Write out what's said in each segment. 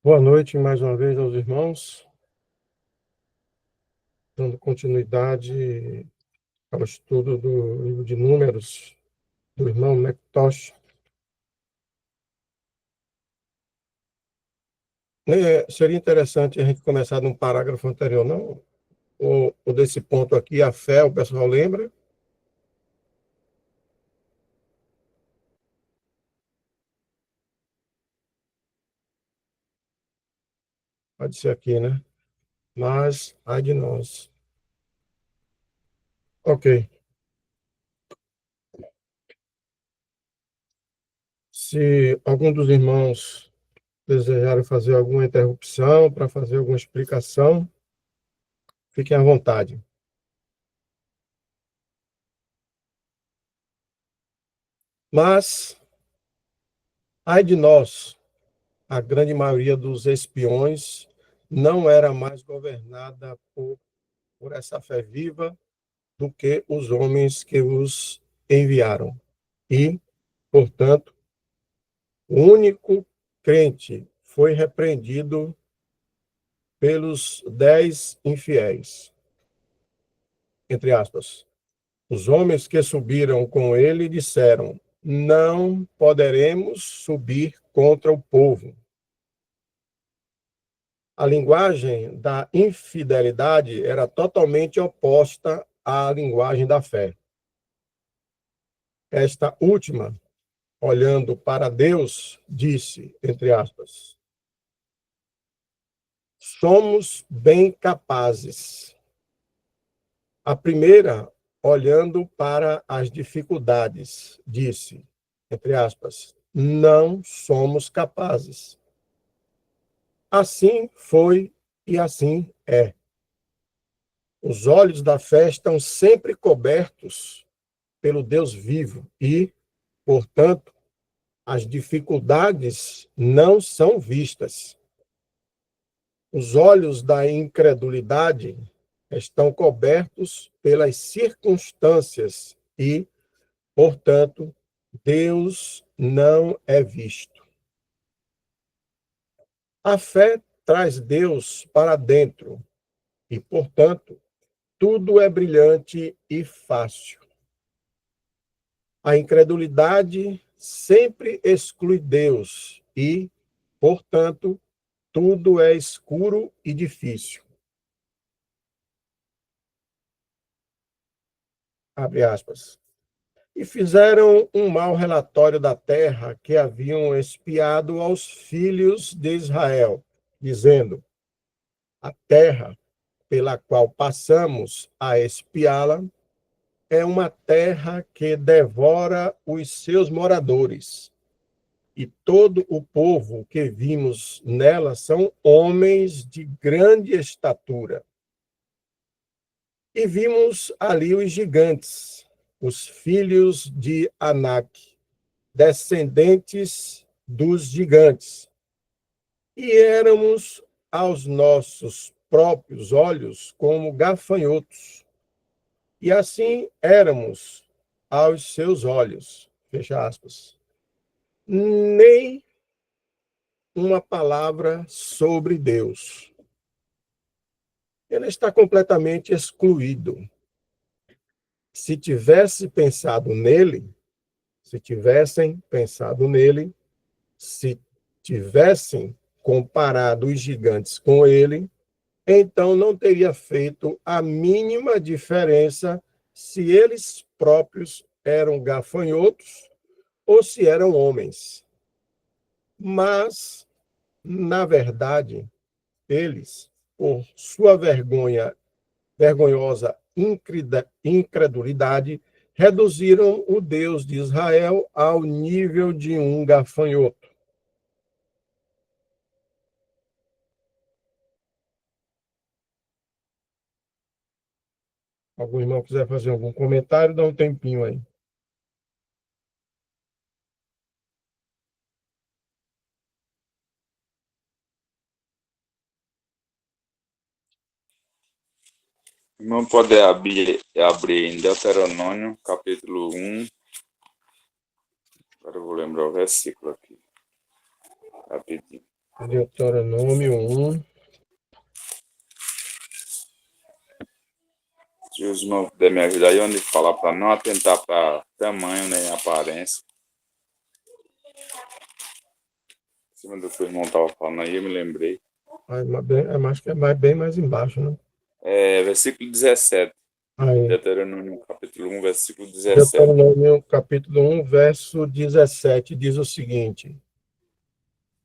Boa noite mais uma vez aos irmãos, dando continuidade ao estudo do livro de Números do irmão McTosh. Seria interessante a gente começar num parágrafo anterior, não? Ou desse ponto aqui, a fé, o pessoal lembra? Pode ser aqui, né? Mas, ai de nós. Ok. Se algum dos irmãos desejarem fazer alguma interrupção para fazer alguma explicação, fiquem à vontade. Mas, ai de nós, a grande maioria dos espiões não era mais governada por essa fé viva do que os homens que os enviaram. E, portanto, o único crente foi repreendido pelos 10 infiéis, entre aspas. Os homens que subiram com ele disseram: não poderemos subir contra o povo. A linguagem da infidelidade era totalmente oposta à linguagem da fé. Esta última, olhando para Deus, disse, entre aspas, somos bem capazes. A primeira, olhando para as dificuldades, disse, entre aspas, não somos capazes. Assim foi e assim é. Os olhos da fé estão sempre cobertos pelo Deus vivo e, portanto, as dificuldades não são vistas. Os olhos da incredulidade estão cobertos pelas circunstâncias e, portanto, Deus não é visto. A fé traz Deus para dentro e, portanto, tudo é brilhante e fácil. A incredulidade sempre exclui Deus e, portanto, tudo é escuro e difícil. Abre aspas. E fizeram um mau relatório da terra que haviam espiado aos filhos de Israel, dizendo: a terra pela qual passamos a espiá-la é uma terra que devora os seus moradores. E todo o povo que vimos nela são homens de grande estatura. E vimos ali os gigantes, os filhos de Anak, descendentes dos gigantes. E éramos aos nossos próprios olhos como gafanhotos. E assim éramos aos seus olhos. Fecha aspas. Nem uma palavra sobre Deus. Ele está completamente excluído. Se tivesse pensado nele, se tivessem pensado nele, se tivessem comparado os gigantes com ele, então não teria feito a mínima diferença se eles próprios eram gafanhotos ou se eram homens. Mas, na verdade, eles, por sua vergonhosa incredulidade, reduziram o Deus de Israel ao nível de um gafanhoto. Algum irmão quiser fazer algum comentário, dá um tempinho aí. Irmão, pode abrir em Deuteronômio, capítulo 1. Agora eu vou lembrar o versículo aqui. Rapidinho. Deuteronômio 1. Se os irmãos puderem me ajudar aí, onde falar para não atentar para tamanho nem aparência. Em cima do que o irmão estava falando aí, eu me lembrei. Acho que é bem mais embaixo, né? Versículo 17. Aí, Deuteronômio capítulo 1, versículo 17. Deuteronômio capítulo 1, verso 17, diz o seguinte: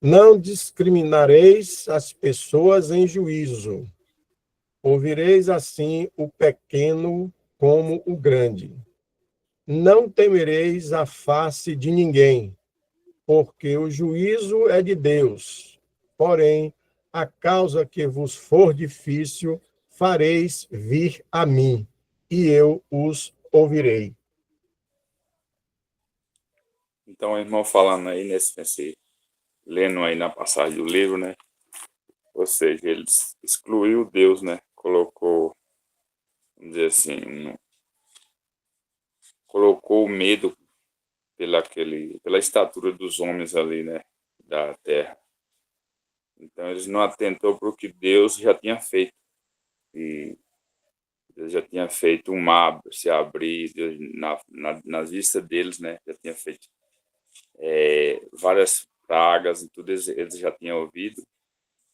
Não discriminareis as pessoas em juízo. Ouvireis assim o pequeno como o grande. Não temereis a face de ninguém, porque o juízo é de Deus. Porém, a causa que vos for difícil, fareis vir a mim, e eu os ouvirei. Então, o irmão falando aí lendo aí na passagem do livro, né? Ou seja, ele excluiu Deus, né? Colocou, vamos dizer assim, colocou o medo pela estatura dos homens ali, né? Da terra. Então, eles não atentou para o que Deus já tinha feito. E Deus já tinha feito um mar se abrir, Deus, nas vistas deles, né? Já tinha feito várias pragas e tudo eles já tinham ouvido.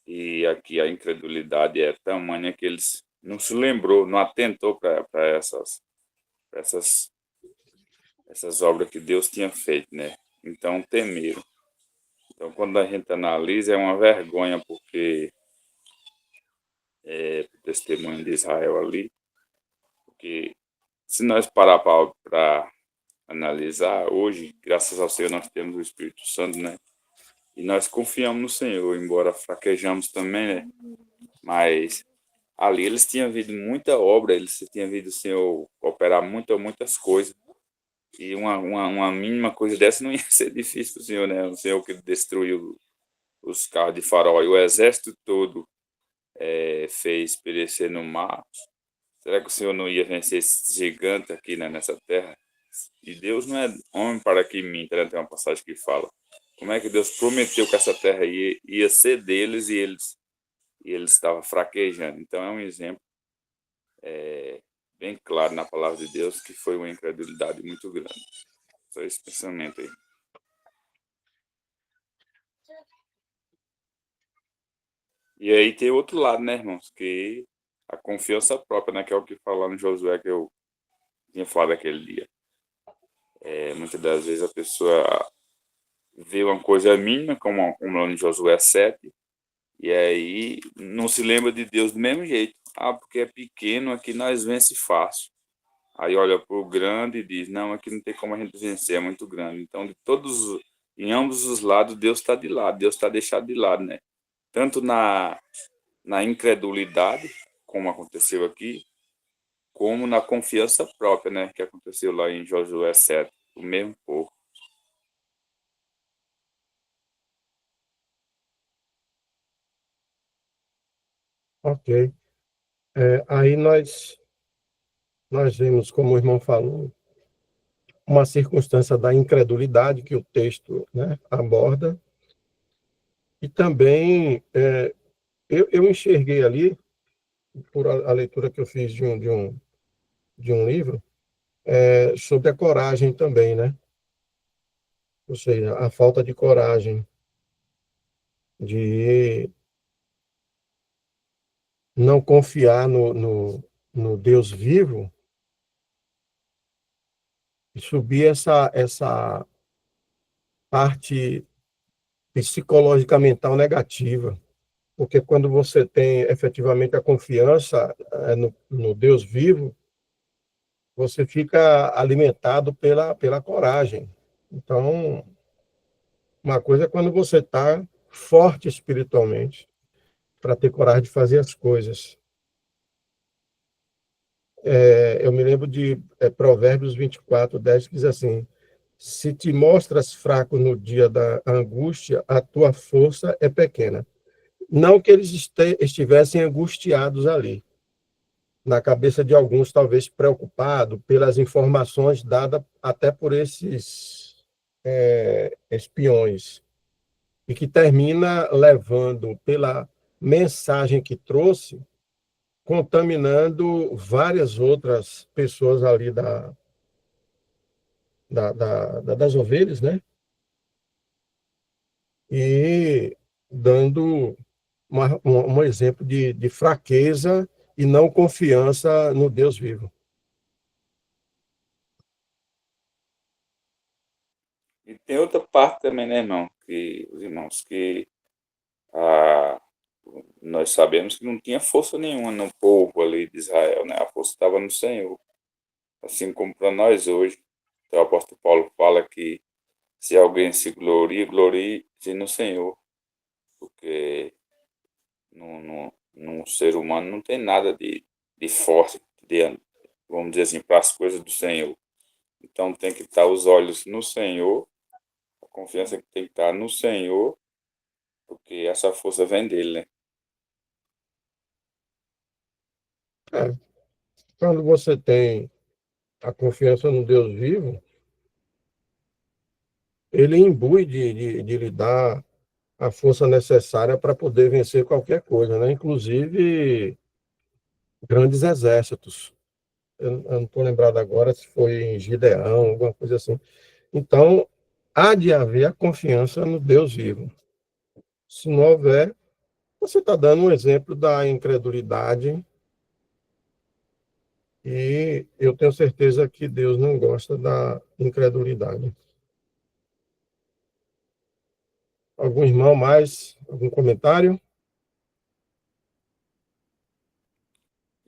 E aqui a incredulidade é tamanha que eles não se lembrou, não atentou para essas obras que Deus tinha feito, né? Então temeram. Então quando a gente analisa é uma vergonha porque o testemunho de Israel ali, porque se nós parar para analisar hoje, graças ao Senhor nós temos o Espírito Santo, né? E nós confiamos no Senhor, embora fraquejamos também, né? Mas ali eles tinham visto muita obra, eles tinham visto o Senhor operar muitas coisas. E uma mínima coisa dessa não ia ser difícil para o Senhor, né? O Senhor que destruiu os carros de Faraó e o exército todo fez perecer no mar. Será que o Senhor não ia vencer esse gigante aqui, né, nessa terra? E Deus não é homem para que minta, né? Tem uma passagem que fala. Como é que Deus prometeu que essa terra ia ser deles e eles estavam fraquejando? Então é um exemplo bem claro na palavra de Deus que foi uma incredulidade muito grande. Só esse pensamento aí. E aí tem outro lado, né, irmãos? Que a confiança própria, né? Que é o que falou no Josué que eu tinha falado aquele dia. Muitas das vezes a pessoa vê uma coisa mínima, como lá no Josué 7, e aí não se lembra de Deus do mesmo jeito. Ah, porque é pequeno, aqui nós vence fácil. Aí olha para o grande e diz, não, aqui não tem como a gente vencer, é muito grande. Então, em ambos os lados, Deus está de lado, Deus está deixado de lado, né? Tanto na incredulidade, como aconteceu aqui, como na confiança própria, né? Que aconteceu lá em Josué 7, o mesmo povo. Ok. Aí nós vemos, como o irmão falou, uma circunstância da incredulidade que o texto, né, aborda. E também eu enxerguei ali, por a leitura que eu fiz de um livro, sobre a coragem também, né? Ou seja, a falta de coragem de não confiar no Deus vivo e subir essa parte psicológica mental negativa. Porque quando você tem efetivamente a confiança no Deus vivo, você fica alimentado pela coragem. Então, uma coisa é quando você está forte espiritualmente para ter coragem de fazer as coisas. Eu me lembro de Provérbios 24:10, que diz assim: se te mostras fraco no dia da angústia, a tua força é pequena. Não que eles estivessem angustiados ali. Na cabeça de alguns, talvez preocupado pelas informações dadas até por esses espiões e que termina levando, pela mensagem que trouxe, contaminando várias outras pessoas ali das ovelhas, né? E dando um exemplo de fraqueza e não confiança no Deus vivo. E tem outra parte também, né, irmão? Que os irmãos que ah, nós sabemos que não tinha força nenhuma no povo ali de Israel, né? A força estava no Senhor, assim como para nós hoje. Então, o apóstolo Paulo fala que se alguém se gloria, glorie-se no Senhor, porque no ser humano não tem nada de forte, vamos dizer assim, para as coisas do Senhor. Então tem que estar os olhos no Senhor, a confiança que tem que estar no Senhor, porque essa força vem dele, né? É, quando você tem a confiança no Deus vivo, ele imbui de lhe dar a força necessária para poder vencer qualquer coisa, né? Inclusive grandes exércitos. Eu não estou lembrado agora se foi em Gideão, alguma coisa assim. Então, há de haver a confiança no Deus vivo. Se não houver, você está dando um exemplo da incredulidade e eu tenho certeza que Deus não gosta da incredulidade. Algum irmão mais? Algum comentário?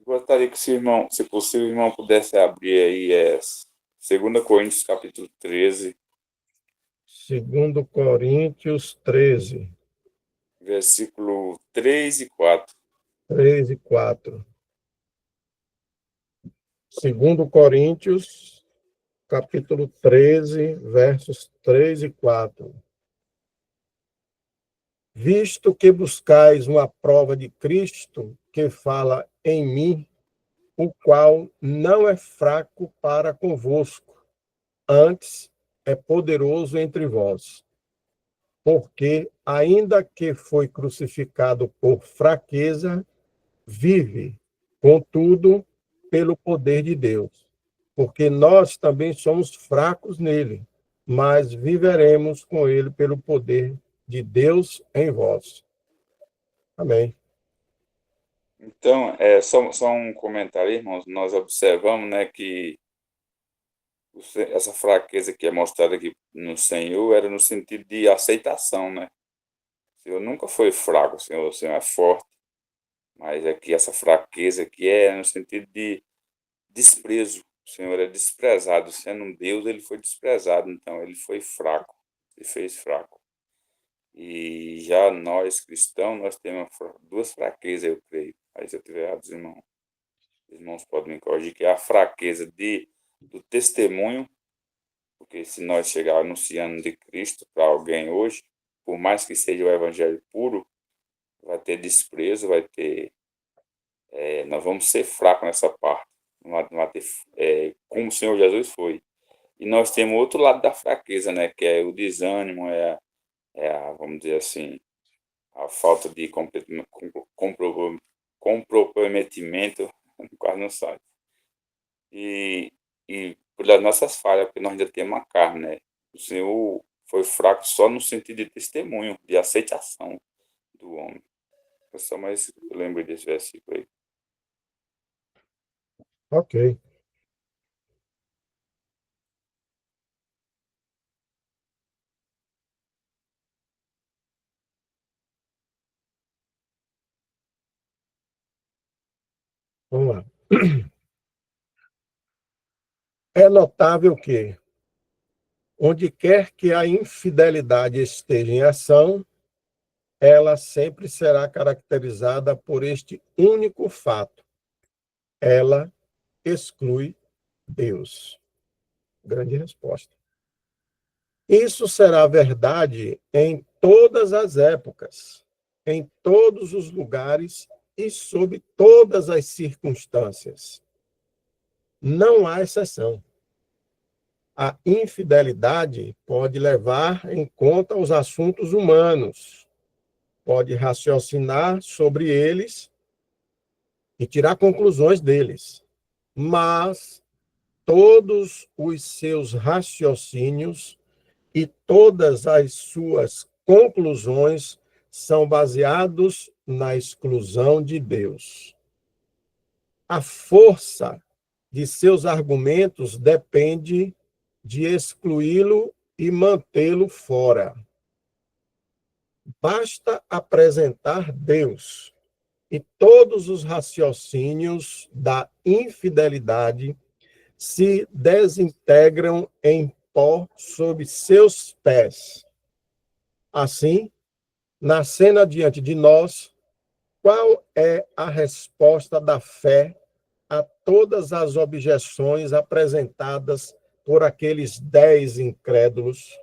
Gostaria que se irmão, se possível, o irmão pudesse abrir aí 2 Coríntios capítulo 13, Segundo Coríntios 13, versículo 3 e 4. 3 e 4. Segundo Coríntios, capítulo 13, versos 3 e 4. Visto que buscais uma prova de Cristo que fala em mim, o qual não é fraco para convosco, antes é poderoso entre vós. Porque, ainda que foi crucificado por fraqueza, vive, contudo, pelo poder de Deus. Porque nós também somos fracos nele, mas viveremos com ele pelo poder de Deus em vós. Amém. Então, só um comentário, irmãos. Nós observamos, né, que essa fraqueza que é mostrada aqui no Senhor era no sentido de aceitação, né? O Senhor nunca foi fraco, o Senhor é forte, mas aqui essa fraqueza aqui é no sentido de desprezo. O Senhor é desprezado, sendo um Deus, ele foi desprezado, então ele foi fraco, ele fez fraco. E já nós cristãos, nós temos duas fraquezas, eu creio. Aí se eu estiver errado, os irmãos podem me corrigir, que é a fraqueza do testemunho. Porque se nós chegar anunciando de Cristo para alguém hoje, por mais que seja o evangelho puro, vai ter desprezo, nós vamos ser fracos nessa parte. Não vai ter, como o Senhor Jesus foi. E nós temos outro lado da fraqueza, né? Que é o desânimo, vamos dizer assim, a falta de comprometimento, quase não sai. E, e pelas nossas falhas, porque nós ainda temos a carne, né? O Senhor foi fraco só no sentido de testemunho, de aceitação do homem. É só mais eu lembro desse versículo aí. Ok. Vamos lá. É notável que, onde quer que a infidelidade esteja em ação, ela sempre será caracterizada por este único fato: ela exclui Deus. Grande resposta. Isso será verdade em todas as épocas, em todos os lugares e sob todas as circunstâncias. Não há exceção. A infidelidade pode levar em conta os assuntos humanos, pode raciocinar sobre eles e tirar conclusões deles, mas todos os seus raciocínios e todas as suas conclusões são baseados na exclusão de Deus. A força de seus argumentos depende de excluí-lo e mantê-lo fora. Basta apresentar Deus, e todos os raciocínios da infidelidade se desintegram em pó sob seus pés. Assim, na cena diante de nós, qual é a resposta da fé a todas as objeções apresentadas por aqueles 10 incrédulos?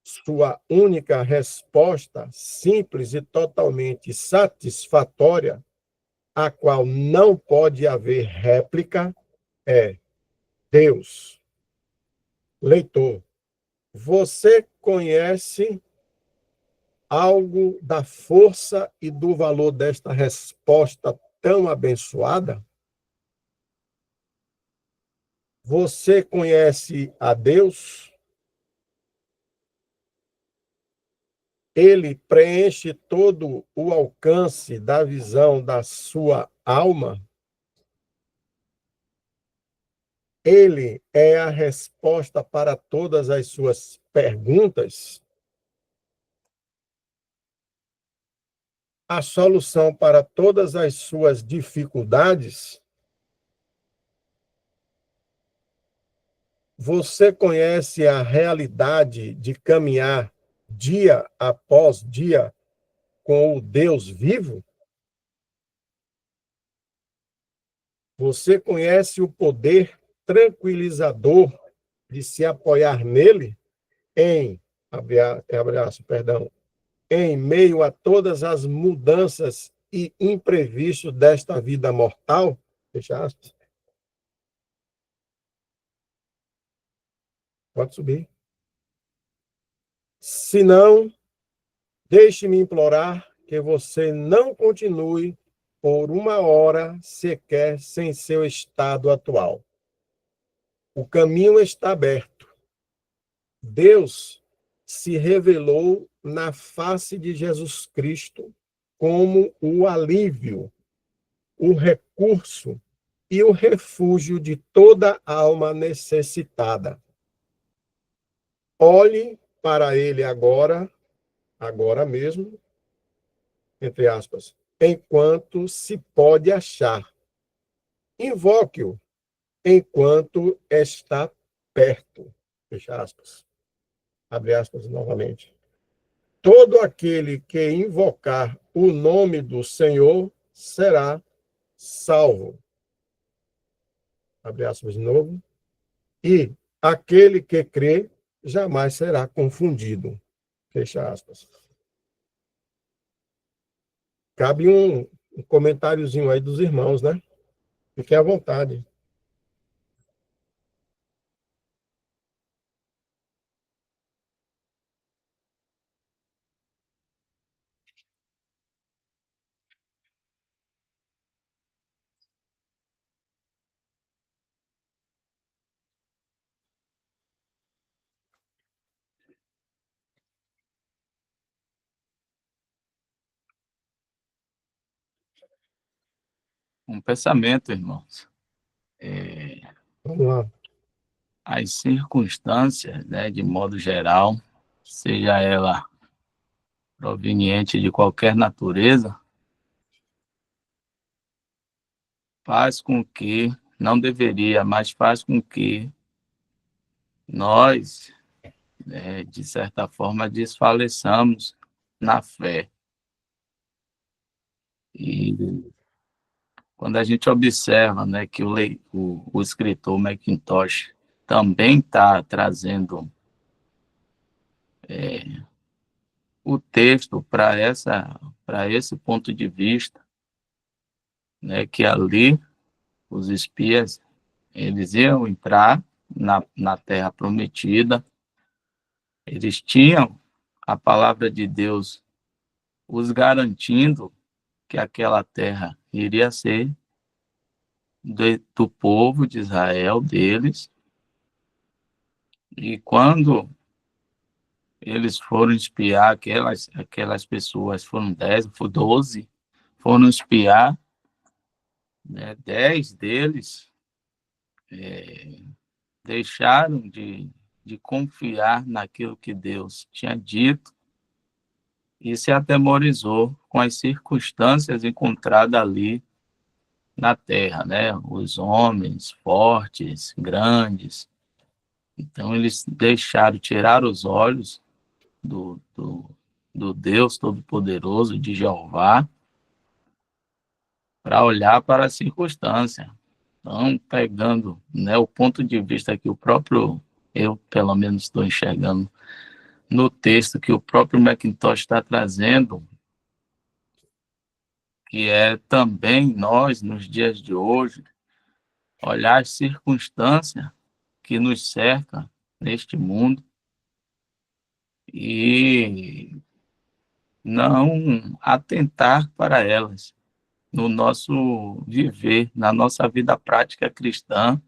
Sua única resposta, simples e totalmente satisfatória, a qual não pode haver réplica, é Deus. Leitor, você conhece algo da força e do valor desta resposta tão abençoada? Você conhece a Deus? Ele preenche todo o alcance da visão da sua alma? Ele é a resposta para todas as suas perguntas? A solução para todas as suas dificuldades? Você conhece a realidade de caminhar dia após dia com o Deus vivo? Você conhece o poder tranquilizador de se apoiar nele abre aspas, perdão, em meio a todas as mudanças e imprevistos desta vida mortal? Fecha aspas. Pode subir. Se não, deixe-me implorar que você não continue por uma hora sequer sem seu estado atual. O caminho está aberto. Deus se revelou na face de Jesus Cristo como o alívio, o recurso e o refúgio de toda alma necessitada. Olhe para ele agora mesmo, entre aspas, enquanto se pode achar. Invoque-o enquanto está perto. Fecha aspas. Abre aspas novamente. Todo aquele que invocar o nome do Senhor será salvo. Abre aspas de novo. E aquele que crê jamais será confundido. Fecha aspas. Cabe um comentáriozinho aí dos irmãos, né? Fiquem à vontade. Um pensamento, irmãos. Vamos lá. As circunstâncias, né, de modo geral, seja ela proveniente de qualquer natureza, faz com que, não deveria, mas faz com que nós, né, de certa forma, desfaleçamos na fé. E quando a gente observa, né, que o escritor Mackintosh também está trazendo o texto para esse ponto de vista, né, que ali os espias eles iam entrar, na terra prometida. Eles tinham a palavra de Deus os garantindo que aquela terra iria ser do povo de Israel, deles. E quando eles foram espiar, aquelas pessoas, foram 10, foram 12, foram espiar, né, 10 deles deixaram de confiar naquilo que Deus tinha dito e se atemorizou com as circunstâncias encontradas ali na terra, né? Os homens fortes, grandes. Então, eles tiraram os olhos do Deus Todo-Poderoso, de Jeová, para olhar para a circunstância. Então, pegando, né, o ponto de vista que eu, pelo menos, estou enxergando no texto que o próprio Mackintosh está trazendo, que é também nós, nos dias de hoje, olhar as circunstâncias que nos cercam neste mundo e não atentar para elas no nosso viver, na nossa vida prática cristã,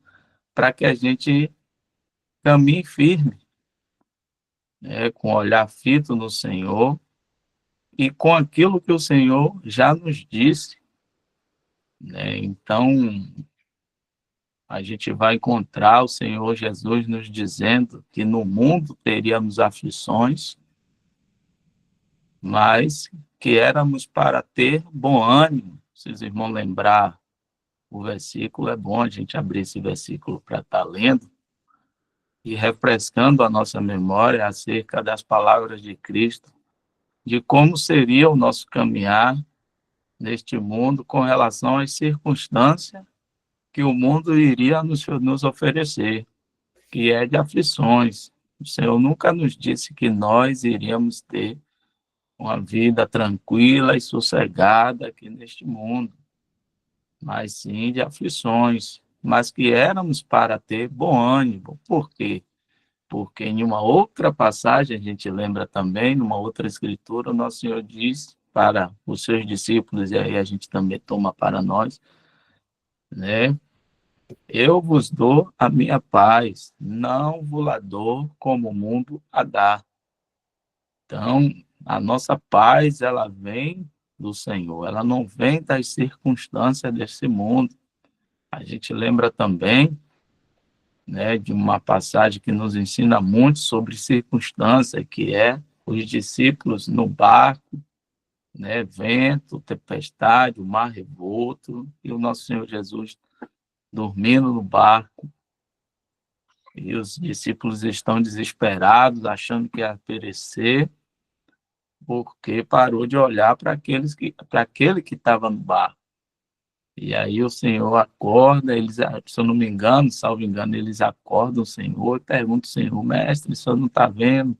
para que a gente caminhe firme, né, com o olhar fito no Senhor e com aquilo que o Senhor já nos disse, né? Então, a gente vai encontrar o Senhor Jesus nos dizendo que no mundo teríamos aflições, mas que éramos para ter bom ânimo. Se os irmãos lembrar o versículo, é bom a gente abrir esse versículo para estar lendo e refrescando a nossa memória acerca das palavras de Cristo, de como seria o nosso caminhar neste mundo com relação às circunstâncias que o mundo iria nos oferecer, que é de aflições. O Senhor nunca nos disse que nós iríamos ter uma vida tranquila e sossegada aqui neste mundo, mas sim de aflições, mas que éramos para ter bom ânimo. Por quê? Porque em uma outra passagem, a gente lembra também, numa outra escritura, o nosso Senhor diz para os seus discípulos, e aí a gente também toma para nós, né? Eu vos dou a minha paz, não vos la dou como o mundo a dá. Então, a nossa paz, ela vem do Senhor, ela não vem das circunstâncias desse mundo. A gente lembra também, né, de uma passagem que nos ensina muito sobre circunstância, que é os discípulos no barco, né, vento, tempestade, o mar revolto, e o nosso Senhor Jesus dormindo no barco, e os discípulos estão desesperados, achando que ia perecer, porque parou de olhar para aquele que estava no barco. E aí o Senhor acorda, eles, se eu não me engano, salvo engano, eles acordam o Senhor e perguntam ao Senhor, mestre, o Senhor não está vendo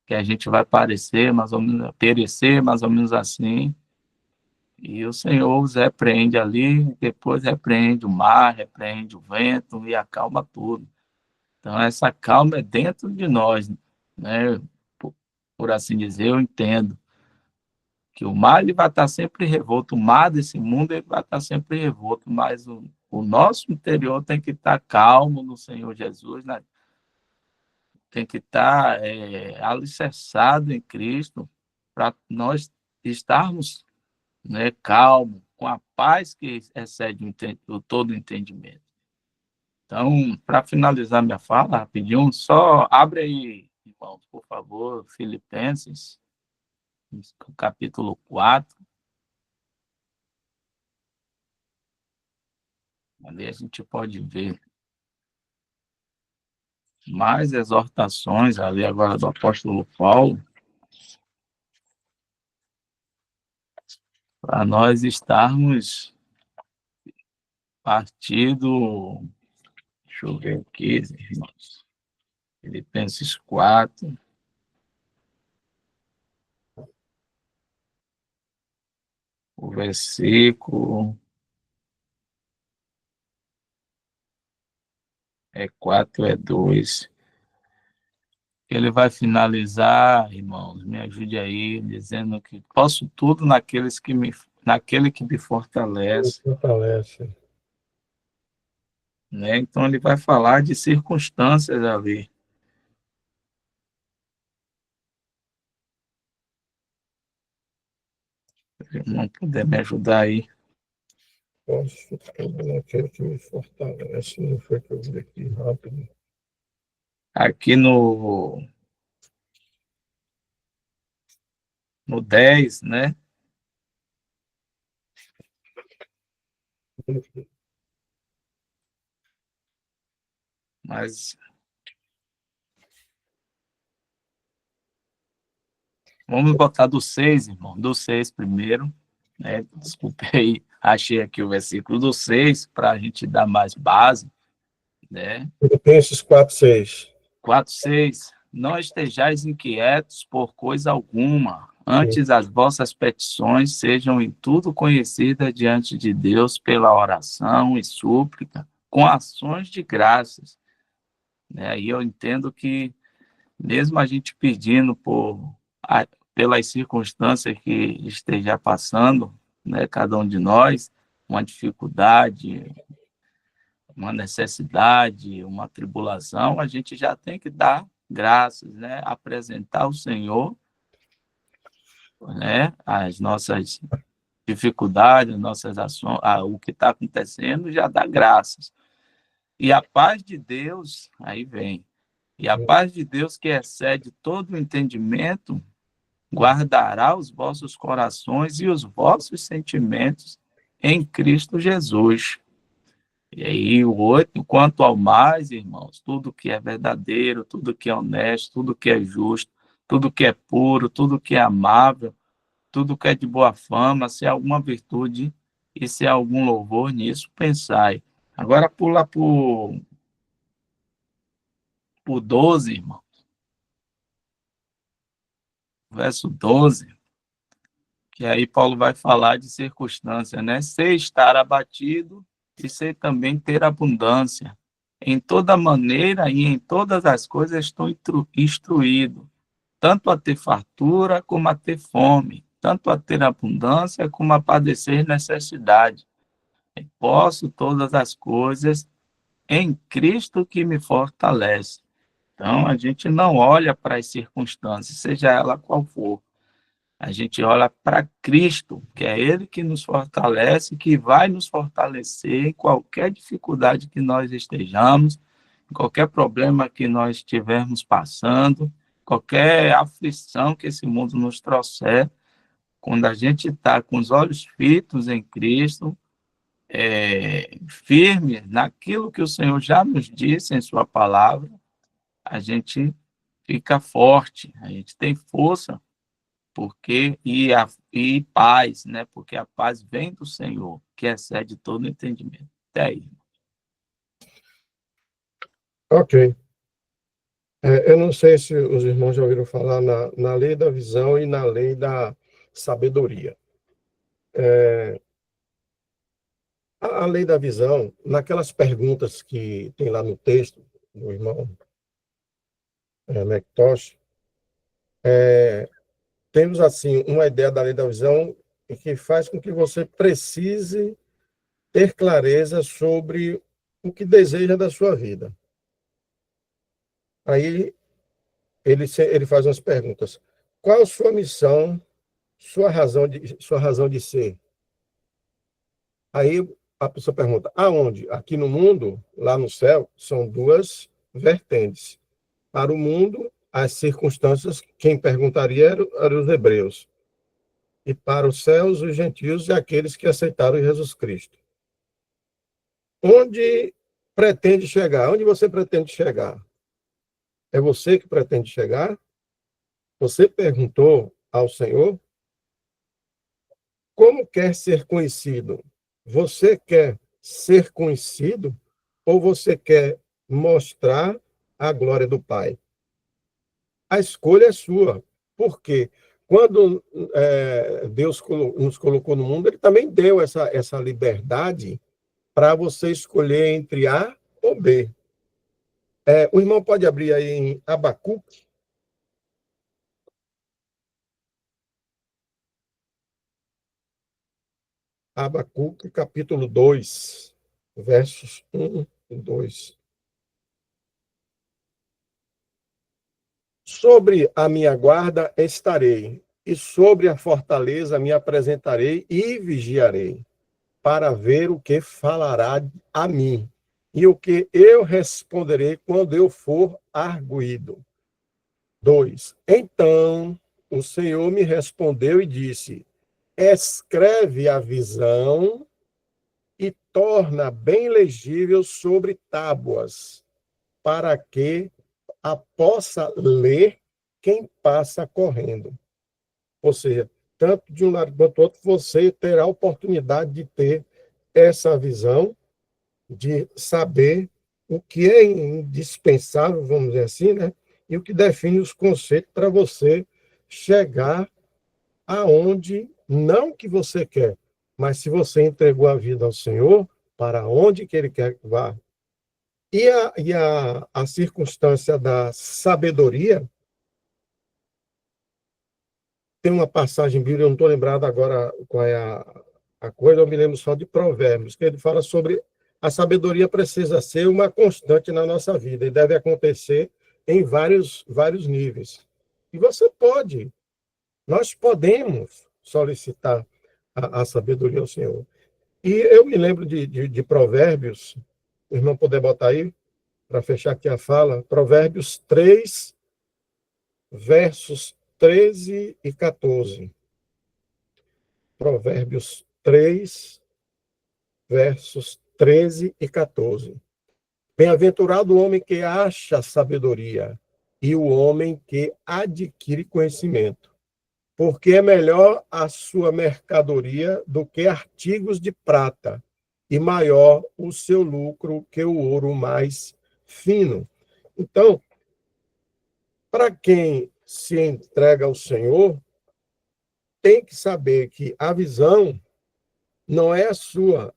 que a gente vai perecer mais ou menos assim? E o Senhor os repreende ali, depois repreende o mar, repreende o vento e acalma tudo. Então, essa calma é dentro de nós, né? Por assim dizer, eu entendo que o mar ele vai estar sempre revolto, o mar desse mundo ele vai estar sempre revolto, mas o nosso interior tem que estar calmo no Senhor Jesus, né? Tem que estar alicerçado em Cristo para nós estarmos, né, calmos, com a paz que excede todo entendimento. Então, para finalizar minha fala, rapidinho, só abre aí, irmãos, por favor, Filipenses, capítulo 4. Ali a gente pode ver mais exortações ali agora do apóstolo Paulo, para nós estarmos partindo, deixa eu ver aqui, irmãos, Filipenses 4, o versículo É 4, é 2. Ele vai finalizar, irmãos, me ajude aí, dizendo que posso tudo naquele que me fortalece, Fortalece. né? Então ele vai falar de circunstâncias ali. Se ele não puder me ajudar aí. Posso tudo naquele que me fortalece. Não foi que eu vi aqui rápido. Aqui no 10, né? Mas vamos botar do 6, irmão, do 6 primeiro, né? Desculpe aí, achei aqui o versículo do 6 para a gente dar mais base, né? Filipenses 4:6. 4:6. Não estejais inquietos por coisa alguma, antes as vossas petições sejam em tudo conhecidas diante de Deus pela oração e súplica, com ações de graças. Né? E eu entendo que, mesmo a gente pedindo pelas circunstâncias que esteja passando, né, cada um de nós, uma dificuldade, uma necessidade, uma tribulação, a gente já tem que dar graças, né? Apresentar ao Senhor, né? As nossas dificuldades, as nossas ações, o que está acontecendo, já dá graças. E a paz de Deus, aí vem, e a paz de Deus que excede todo o entendimento, guardará os vossos corações e os vossos sentimentos em Cristo Jesus. E aí, o 8, quanto ao mais, irmãos, tudo que é verdadeiro, tudo que é honesto, tudo que é justo, tudo que é puro, tudo que é amável, tudo que é de boa fama, se há alguma virtude e se há algum louvor nisso, pensai. Agora pula por 12, irmão. Verso 12, que aí Paulo vai falar de circunstância, né? Sei estar abatido e sei também ter abundância. Em toda maneira e em todas as coisas estou instruído, tanto a ter fartura como a ter fome, tanto a ter abundância como a padecer necessidade. E posso todas as coisas em Cristo que me fortalece. Então, a gente não olha para as circunstâncias, seja ela qual for. A gente olha para Cristo, que é Ele que nos fortalece, que vai nos fortalecer em qualquer dificuldade que nós estejamos, em qualquer problema que nós estivermos passando, qualquer aflição que esse mundo nos trouxer. Quando a gente está com os olhos fitos em Cristo, firme naquilo que o Senhor já nos disse em Sua palavra, a gente fica forte, a gente tem força porque e paz, né? Porque a paz vem do Senhor, que excede todo entendimento. Até aí. Ok. Eu não sei se os irmãos já ouviram falar na lei da visão e na lei da sabedoria. A lei da visão, naquelas perguntas que tem lá no texto do irmão McTosh, temos assim uma ideia da lei da visão que faz com que você precise ter clareza sobre o que deseja da sua vida. Aí ele faz umas perguntas. Qual a sua missão, sua razão de ser? Aí a pessoa pergunta, aonde? Aqui no mundo, lá no céu, são duas vertentes. Para o mundo, as circunstâncias, quem perguntaria eram os hebreus. E para os céus, os gentios e aqueles que aceitaram Jesus Cristo. Onde pretende chegar? Onde você pretende chegar? É você que pretende chegar? Você perguntou ao Senhor? Como quer ser conhecido? Você quer ser conhecido ou você quer mostrar a glória do Pai? A escolha é sua, porque quando Deus nos colocou no mundo, Ele também deu essa liberdade para você escolher entre A ou B. O irmão pode abrir aí em Abacuque. Abacuque, capítulo 2, versos 1 e 2. Sobre a minha guarda estarei, e sobre a fortaleza me apresentarei e vigiarei, para ver o que falará a mim, e o que eu responderei quando eu for arguído. 2. Então o Senhor me respondeu e disse: escreve a visão e torna bem legível sobre tábuas, para que a possa ler quem passa correndo. Ou seja, tanto de um lado quanto do outro, você terá a oportunidade de ter essa visão, de saber o que é indispensável, vamos dizer assim, né? E o que define os conceitos para você chegar aonde, não que você quer, mas se você entregou a vida ao Senhor, para onde que Ele quer que vá. E a circunstância da sabedoria, tem uma passagem bíblica, eu não estou lembrado agora qual é a coisa, eu me lembro só de Provérbios, que ele fala sobre a sabedoria precisa ser uma constante na nossa vida, e deve acontecer em vários níveis. E nós podemos solicitar a sabedoria ao Senhor. E eu me lembro de Provérbios, o irmão poder botar aí, para fechar aqui a fala, Provérbios 3, versos 13 e 14. Provérbios 3, versos 13 e 14. Bem-aventurado o homem que acha sabedoria e o homem que adquire conhecimento, porque é melhor a sua mercadoria do que artigos de prata, e maior o seu lucro que o ouro mais fino. Então, para quem se entrega ao Senhor, tem que saber que a visão não é a sua,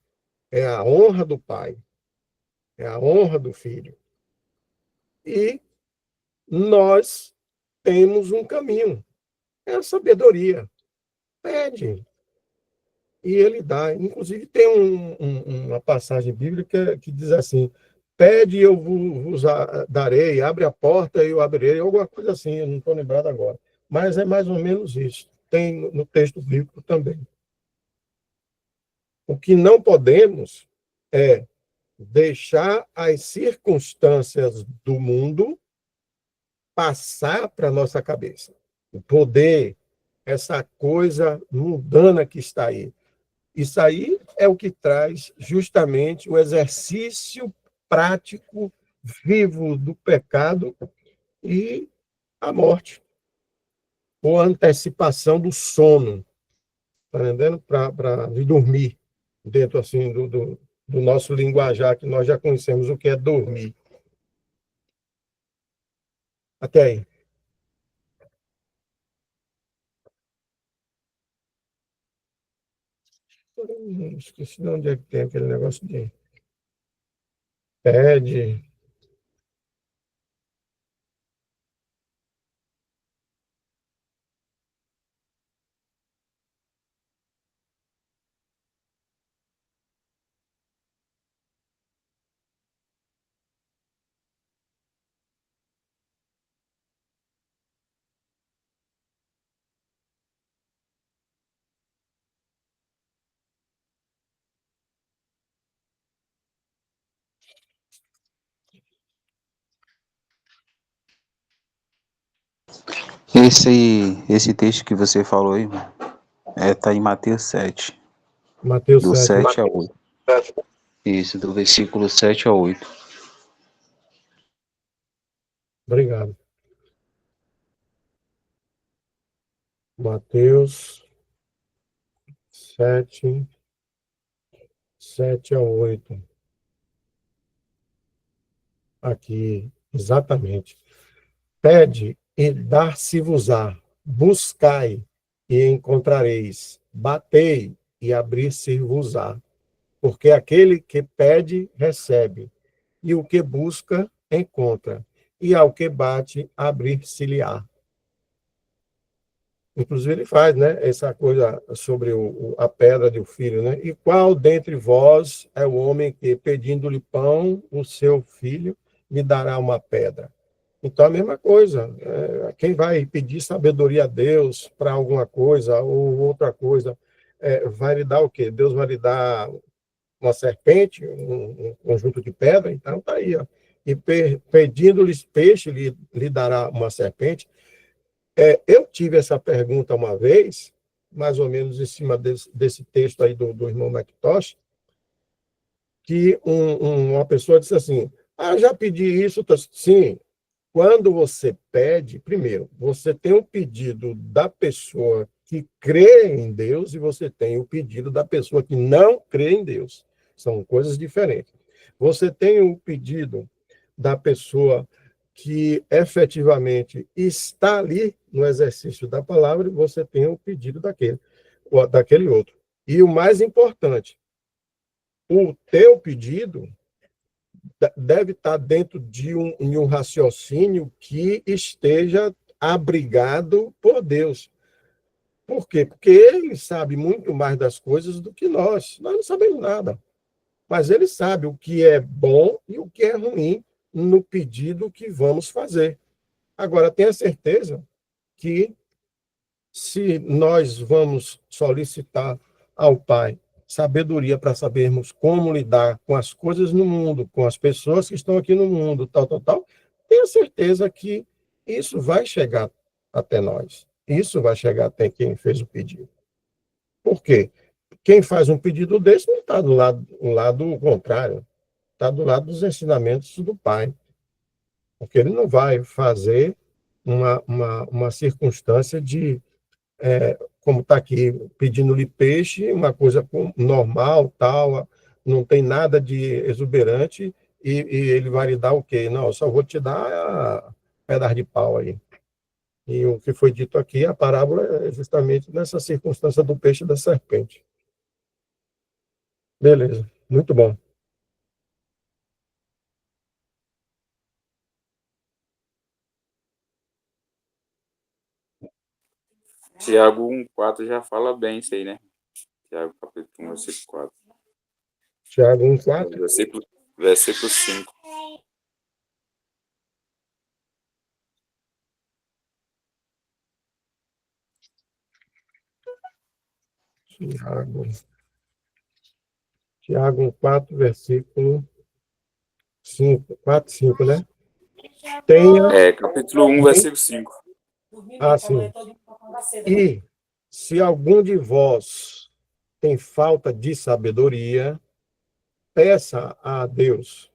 é a honra do Pai, é a honra do Filho. E nós temos um caminho, é a sabedoria. Pede, e ele dá. Inclusive, tem uma passagem bíblica que diz assim: pede e eu vos darei, abre a porta e eu abrirei, alguma coisa assim, eu não estou lembrado agora. Mas é mais ou menos isso. Tem no texto bíblico também. O que não podemos é deixar as circunstâncias do mundo passar para a nossa cabeça. O poder, essa coisa mundana que está aí. Isso aí é o que traz justamente o exercício prático, vivo do pecado e a morte, ou a antecipação do sono, tá entendendo? Para dormir, dentro assim do nosso linguajar, que nós já conhecemos o que é dormir. Até aí. Esqueci de onde é que tem aquele negócio de pede. Esse texto que você falou aí, tá em Mateus 7, Mateus do 7. 7 a 8. Isso, do versículo 7 a 8. Obrigado. Mateus 7, 7 a 8. Aqui, exatamente. Pede e dar-se-vos-á. Buscai e encontrareis. Batei e abrir-se-vos-á. Porque aquele que pede, recebe. E o que busca, encontra, e ao que bate, abrir-se-lhe-á. Inclusive, ele faz, né, essa coisa sobre a pedra do filho, né? E qual dentre vós é o homem que, pedindo-lhe pão, o seu filho, lhe dará uma pedra? Então, a mesma coisa. Quem vai pedir sabedoria a Deus para alguma coisa ou outra coisa, vai lhe dar o quê? Deus vai lhe dar uma serpente, um conjunto de pedra? Então, tá aí, ó. E pedindo-lhes peixe, lhe dará uma serpente. Eu tive essa pergunta uma vez, mais ou menos em cima desse texto aí do irmão McIntosh, que uma pessoa disse assim: já pedi isso. Sim, quando você pede, primeiro, você tem o pedido da pessoa que crê em Deus e você tem o pedido da pessoa que não crê em Deus. São coisas diferentes. Você tem o pedido da pessoa que efetivamente está ali no exercício da palavra, e você tem o pedido daquele outro. E o mais importante, o teu pedido deve estar dentro de um raciocínio que esteja abrigado por Deus. Por quê? Porque ele sabe muito mais das coisas do que nós. Nós não sabemos nada. Mas ele sabe o que é bom e o que é ruim no pedido que vamos fazer. Agora, tenha certeza que, se nós vamos solicitar ao Pai sabedoria para sabermos como lidar com as coisas no mundo, com as pessoas que estão aqui no mundo, tal, tal, tal, tenha certeza que isso vai chegar até nós. Isso vai chegar até quem fez o pedido. Por quê? Quem faz um pedido desse não está do lado contrário, está do lado dos ensinamentos do Pai. Porque ele não vai fazer uma circunstância de, como está aqui, pedindo-lhe peixe, uma coisa normal, tal, não tem nada de exuberante, e ele vai lhe dar o quê? Não, eu só vou te dar pedaço de pau aí. E o que foi dito aqui, a parábola é justamente nessa circunstância do peixe e da serpente. Beleza, muito bom. Tiago 1,4 já fala bem isso aí, né? Tiago capítulo 1, versículo 4. Tiago 1,4. Versículo 5. Tiago 1,4, versículo 5, 4, 5, né? Tenha. Capítulo 1, versículo 5. Sim. E se algum de vós tem falta de sabedoria, peça a Deus,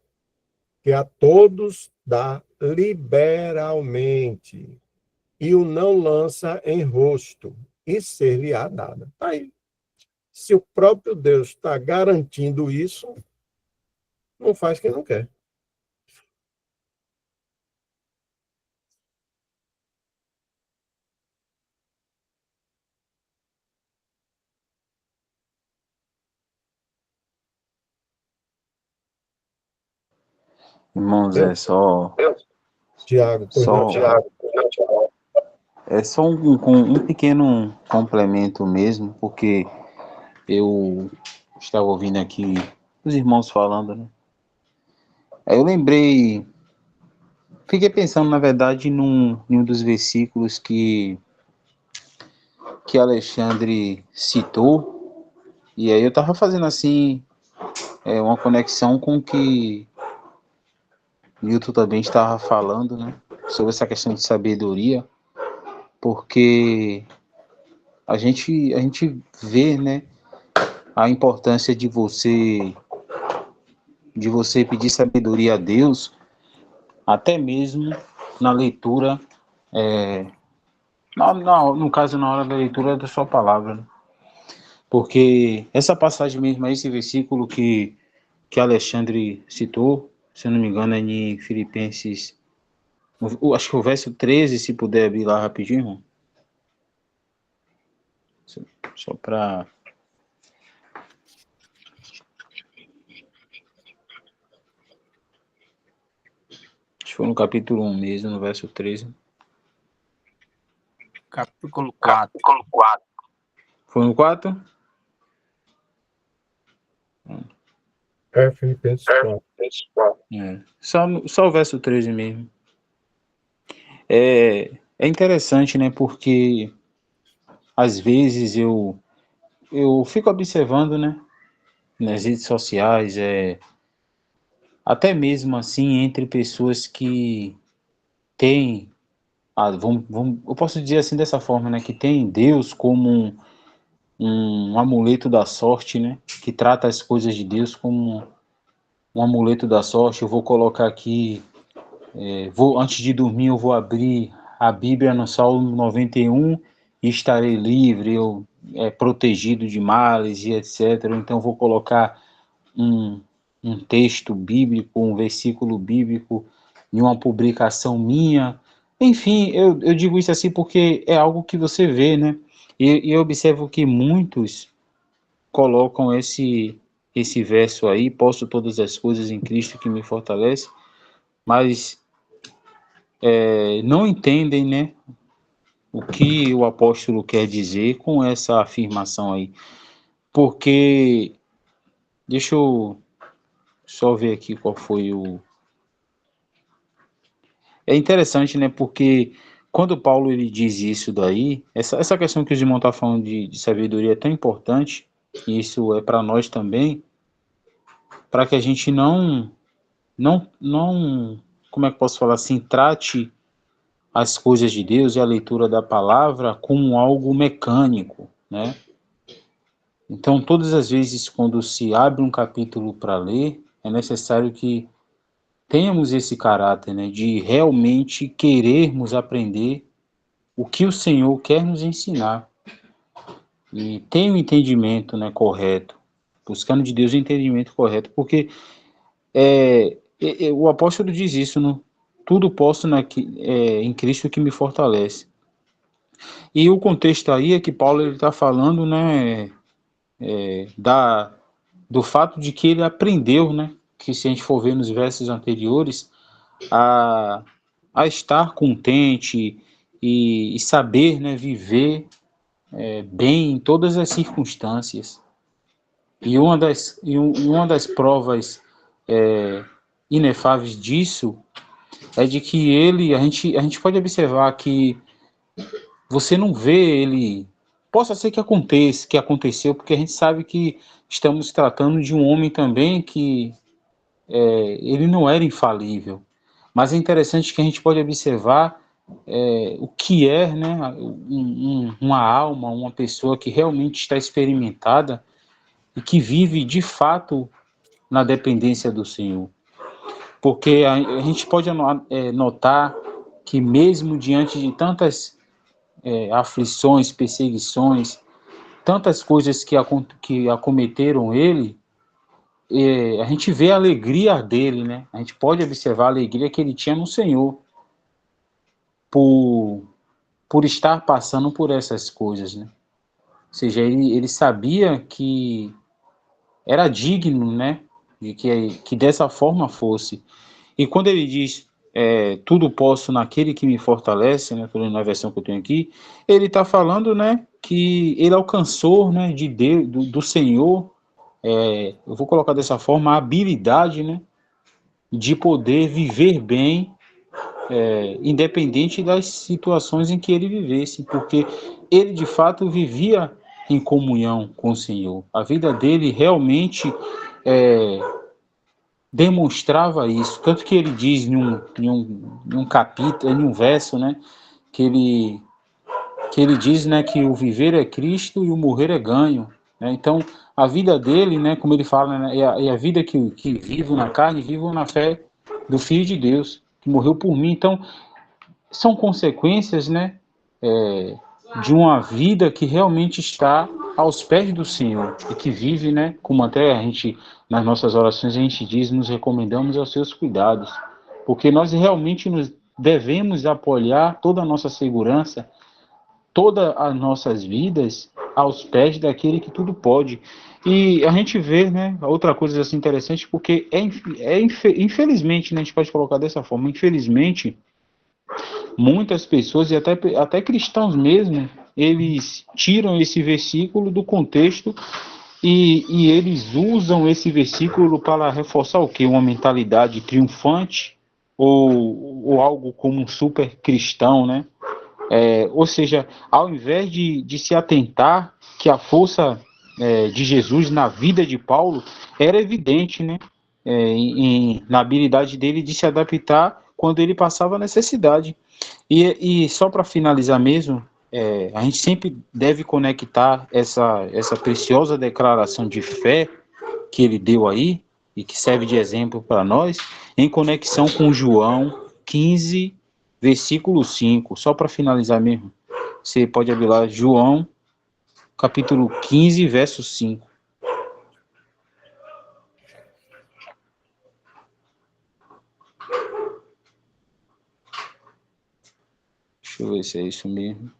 que a todos dá liberalmente, e o não lança em rosto, e ser-lhe-á dada. Tá aí. Se o próprio Deus está garantindo isso, não faz quem não quer. Irmãos, Tiago, pois não, só, Tiago. é só um pequeno complemento mesmo, porque eu estava ouvindo aqui os irmãos falando, né? Aí eu lembrei, fiquei pensando, na verdade, em um dos versículos que Alexandre citou, e aí eu estava fazendo assim, uma conexão com o que Newton também estava falando, né? Sobre essa questão de sabedoria, porque a gente vê, né, a importância de você pedir sabedoria a Deus, até mesmo na leitura, no caso, na hora da leitura da sua palavra, né? Porque essa passagem mesmo, esse versículo que Alexandre citou, se eu não me engano, é em Filipenses, acho que o verso 13, se puder abrir lá rapidinho, irmão. Só para... foi no capítulo 1 mesmo, no verso 13. Capítulo 4. Foi no 4? Filipenses 4. Só o verso 13 mesmo. É interessante, né? Porque às vezes eu fico observando, né? Nas redes sociais, até mesmo assim, entre pessoas que têm, eu posso dizer assim dessa forma, né? Que tem Deus como um amuleto da sorte, né? Que trata as coisas de Deus como um amuleto da sorte. Eu vou colocar aqui, antes de dormir, eu vou abrir a Bíblia no Salmo 91 e estarei livre, protegido de males e etc. Então, eu vou colocar um texto bíblico, um versículo bíblico em uma publicação minha. Enfim, eu digo isso assim porque é algo que você vê, né? E eu observo que muitos colocam esse verso aí: posso todas as coisas em Cristo que me fortalece, mas não entendem, né, o que o apóstolo quer dizer com essa afirmação aí. Porque, deixa eu só ver aqui qual foi o... É interessante, né, porque quando Paulo ele diz isso daí, essa questão que o irmão está falando de sabedoria é tão importante, e isso é para nós também, para que a gente não, como é que posso falar assim, trate as coisas de Deus e a leitura da palavra como algo mecânico, né? Então, todas as vezes quando se abre um capítulo para ler, é necessário que tenhamos esse caráter, né, de realmente querermos aprender o que o Senhor quer nos ensinar. E ter o entendimento, né, correto, buscando de Deus o entendimento correto, porque o apóstolo diz isso, no, tudo posso em Cristo que me fortalece. E o contexto aí é que Paulo está falando, né, do fato de que ele aprendeu, né, que se a gente for ver nos versos anteriores, a estar contente e saber, né, viver bem em todas as circunstâncias. E uma das provas inefáveis disso é de que a gente pode observar que você não vê ele, possa ser que aconteça, que aconteceu, porque a gente sabe que estamos tratando de um homem também que ele não era infalível, mas é interessante que a gente pode observar o que é, né, uma alma, uma pessoa que realmente está experimentada e que vive de fato na dependência do Senhor. Porque a gente pode notar que mesmo diante de tantas aflições, perseguições, tantas coisas que acometeram ele, a gente vê a alegria dele, né? A gente pode observar a alegria que ele tinha no Senhor por estar passando por essas coisas, né? Ou seja, ele sabia que era digno, né, de que dessa forma fosse. E quando ele diz tudo posso naquele que me fortalece, né, na versão que eu tenho aqui, ele está falando, né, que ele alcançou, né, de Deus, do Senhor, eu vou colocar dessa forma, a habilidade, né, de poder viver bem, independente das situações em que ele vivesse, porque ele de fato vivia em comunhão com o Senhor. A vida dele realmente demonstrava isso, tanto que ele diz em um capítulo, em um verso, né, que ele diz, né, que o viver é Cristo e o morrer é ganho, né? Então a vida dele, né, como ele fala, né, é a vida que vivo na carne, vivo na fé do Filho de Deus, que morreu por mim. Então são consequências, né, de uma vida que realmente está aos pés do Senhor e que vive, né, como até a gente, nas nossas orações, a gente diz, nos recomendamos aos seus cuidados, porque nós realmente nos devemos apoiar toda a nossa segurança, todas as nossas vidas aos pés daquele que tudo pode. E a gente vê, né, outra coisa assim interessante, porque infelizmente, né, a gente pode colocar dessa forma, infelizmente, muitas pessoas, e até cristãos mesmo, eles tiram esse versículo do contexto e eles usam esse versículo para reforçar o quê? Uma mentalidade triunfante ou algo como um super cristão, né? Ou seja, ao invés de se atentar que a força de Jesus na vida de Paulo era evidente, né? Na habilidade dele de se adaptar quando ele passava necessidade. E só para finalizar mesmo, a gente sempre deve conectar essa preciosa declaração de fé que ele deu aí, e que serve de exemplo para nós, em conexão com João 15, versículo 5. Só para finalizar mesmo, você pode abrir lá, João, capítulo 15, verso 5. Deixa eu ver se é isso mesmo.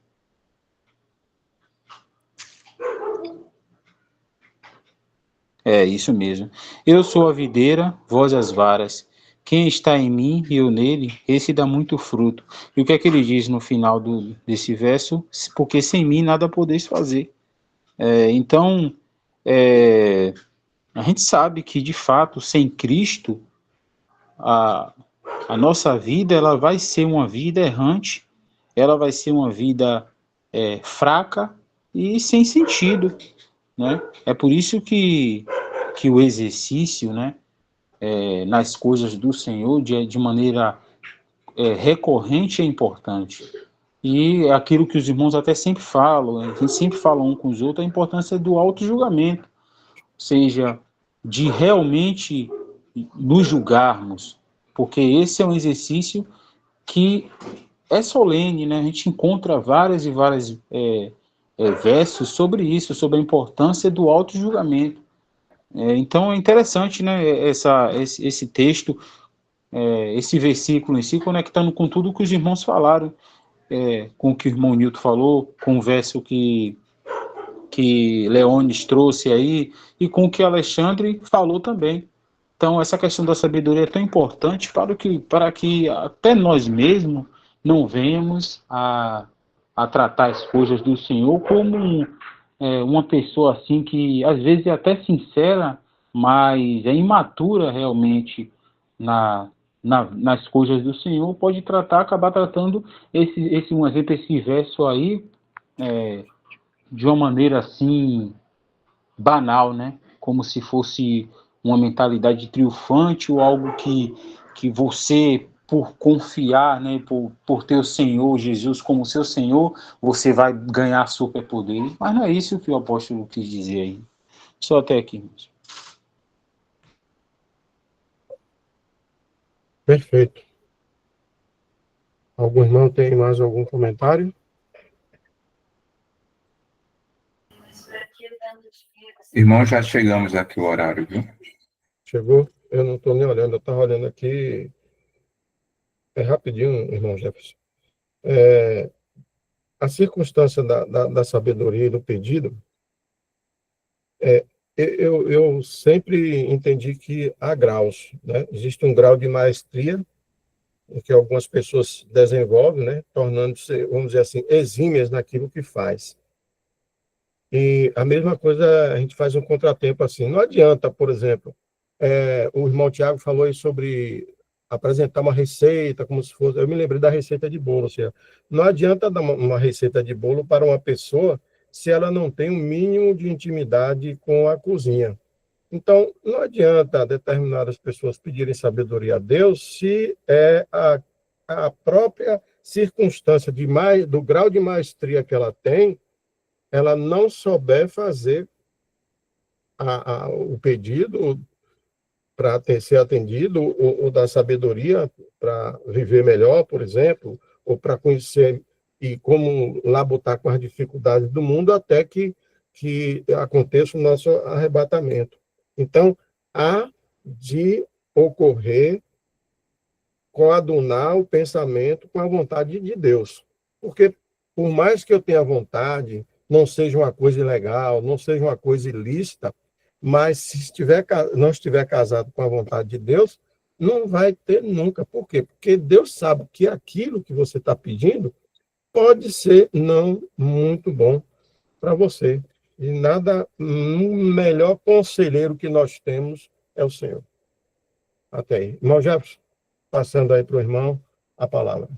É isso mesmo. Eu sou a videira, vós as varas. Quem está em mim e eu nele, esse dá muito fruto. E o que é que ele diz no final desse verso? Porque sem mim nada podeis fazer. Então, a gente sabe que, de fato, sem Cristo, a, a nossa vida ela vai ser uma vida errante, ela vai ser uma vida fraca e sem sentido, né? É por isso que o exercício, né, nas coisas do Senhor de maneira recorrente é importante. E aquilo que os irmãos até sempre falam, a gente sempre fala um com os outros, a importância do auto-julgamento, ou seja, de realmente nos julgarmos, porque esse é um exercício que é solene, né? A gente encontra várias e várias versos sobre isso, sobre a importância do auto-julgamento. Então é interessante, né, esse texto, esse versículo em si, conectando com tudo que os irmãos falaram, com o que o irmão Nilton falou, com o verso que Leônidas trouxe aí, e com o que Alexandre falou também. Então, essa questão da sabedoria é tão importante para que até nós mesmos não venhamos a tratar as coisas do Senhor como uma pessoa assim que às vezes é até sincera, mas é imatura realmente nas coisas do Senhor, pode acabar tratando um exemplo, esse verso aí, de uma maneira assim banal, né? Como se fosse uma mentalidade triunfante ou algo que você, por confiar, né, por ter o Senhor Jesus como seu Senhor, você vai ganhar superpoderes. Mas não é isso que o apóstolo quis dizer aí. Só até aqui mesmo. Perfeito. Algum irmão tem mais algum comentário? Irmão, já chegamos aqui o horário, viu? Chegou? Eu não estou nem olhando, eu estava olhando aqui. É rapidinho, irmão Jefferson. A circunstância da sabedoria e do pedido, eu sempre entendi que há graus, né? Existe um grau de maestria, em que algumas pessoas desenvolvem, né? Tornando-se, vamos dizer assim, exímias naquilo que faz. E a mesma coisa a gente faz um contratempo assim. Não adianta, por exemplo, o irmão Tiago falou aí sobre apresentar uma receita, como se fosse. Eu me lembrei da receita de bolo. Ou seja, não adianta dar uma receita de bolo para uma pessoa se ela não tem um mínimo de intimidade com a cozinha. Então, não adianta determinadas pessoas pedirem sabedoria a Deus se a própria circunstância do grau de maestria que ela tem, ela não souber fazer o pedido para ser atendido, ou da sabedoria para viver melhor, por exemplo, ou para conhecer e como labutar com as dificuldades do mundo até que aconteça o nosso arrebatamento. Então, há de ocorrer coadunar o pensamento com a vontade de Deus. Porque, por mais que eu tenha vontade, não seja uma coisa ilegal, não seja uma coisa ilícita, mas se não estiver casado com a vontade de Deus, não vai ter nunca. Por quê? Porque Deus sabe que aquilo que você está pedindo pode ser não muito bom para você. E nada, melhor conselheiro que nós temos é o Senhor. Até aí. Irmão Jefferson, passando aí para o irmão a palavra.